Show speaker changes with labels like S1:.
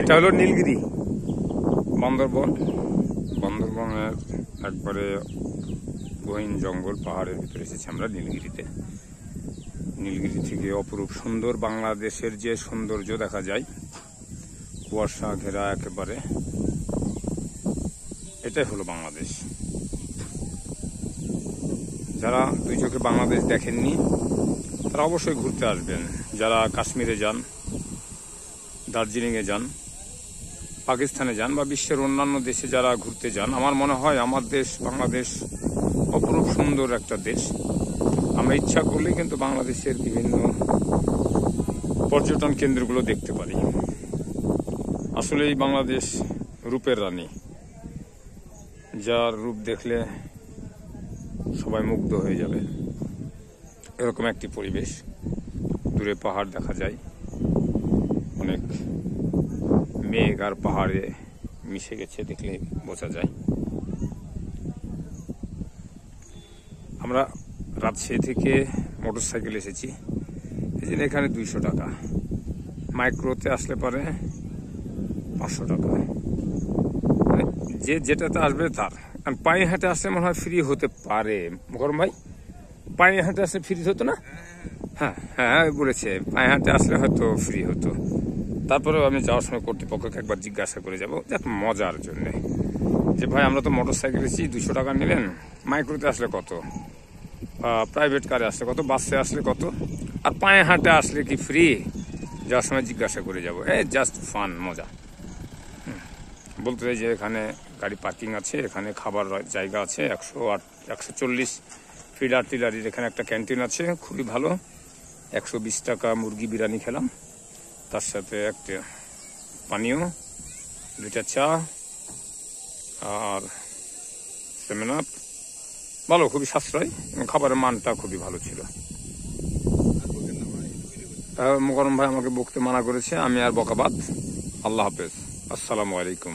S1: এটা হলো নীলগিরি, বান্দরবন। বান্দরবনের একবারে গহীন জঙ্গল পাহাড়ের ভিতরে এসেছি আমরা নীলগিরিতে। নীলগিরি থেকে অপরূপ সুন্দর বাংলাদেশের যে সৌন্দর্য দেখা যায়, কুয়াশা ঘেরা একেবারে, এটাই হলো বাংলাদেশ। যারা দুই চোখে বাংলাদেশ দেখেননি তারা অবশ্যই ঘুরতে আসবেন। যারা কাশ্মীরে যান, দার্জিলিংয়ে যান, পাকিস্তানে যান বা বিশ্বের অন্যান্য দেশে যারা ঘুরতে যান, আমার মনে হয় আমার দেশ বাংলাদেশ অপরূপ সুন্দর একটা দেশ। আমরা ইচ্ছা করলে কিন্তু বাংলাদেশের বিভিন্ন পর্যটন কেন্দ্রগুলো দেখতে পারি। আসলে এই বাংলাদেশ রূপের রানী, যার রূপ দেখলে সবাই মুগ্ধ হয়ে যাবে, এরকম একটি পরিবেশ। দূরে পাহাড় দেখা যায়, অনেক মেঘ আর পাহাড়ে মিশে গেছে, দেখলে বোঝা যায়। আমরা রাজশাহী থেকে মোটরসাইকেল এসেছি, এই জন্য এখানে 200 টাকা, মাইক্রোতে আসলে পরে 500 টাকা, মানে যে যেটাতে আসবে তার। পায়ে হাঁটে আসলে মনে হয় ফ্রি হতে পারে। গরম ভাই, পায়ে হাঁটে আসলে ফ্রি হতো না? হ্যাঁ হ্যাঁ বলেছে, পায়ে হাঁটে আসলে হয়তো ফ্রি হতো। তারপরেও আমি যাওয়ার সময় কর্তৃপক্ষকে একবার জিজ্ঞাসা করে যাবো, যাক মজার জন্যে, যে ভাই আমরা তো মোটর সাইকেল এসেছি, 200 টাকা নিলেন, মাইক্রোতে আসলে কত, প্রাইভেট কারে আসলে কত, বাসে আসলে কত, আর পায়ে হাঁটে আসলে কি ফ্রি? যাওয়ার সময় জিজ্ঞাসা করে যাবো, জাস্ট ফান, মজা। বলতে চাই যে এখানে গাড়ি পার্কিং আছে, এখানে খাবার জায়গা আছে, 140 ফিট আর্টিলারির এখানে একটা ক্যান্টিন আছে, খুবই ভালো। 120 টাকা মুরগি বিরিয়ানি খেলাম, তার সাথে একটা পানীয়, 2টা চা আর 7 আপ, ভালো, খুবই সাশ্রয় এবং খাবারের মানটা খুবই ভালো ছিল। মোকাররম ভাই আমাকে বকতে মানা করেছে, আমি আর বকাবাদ। আল্লাহ হাফেজ, আসসালামু আলাইকুম।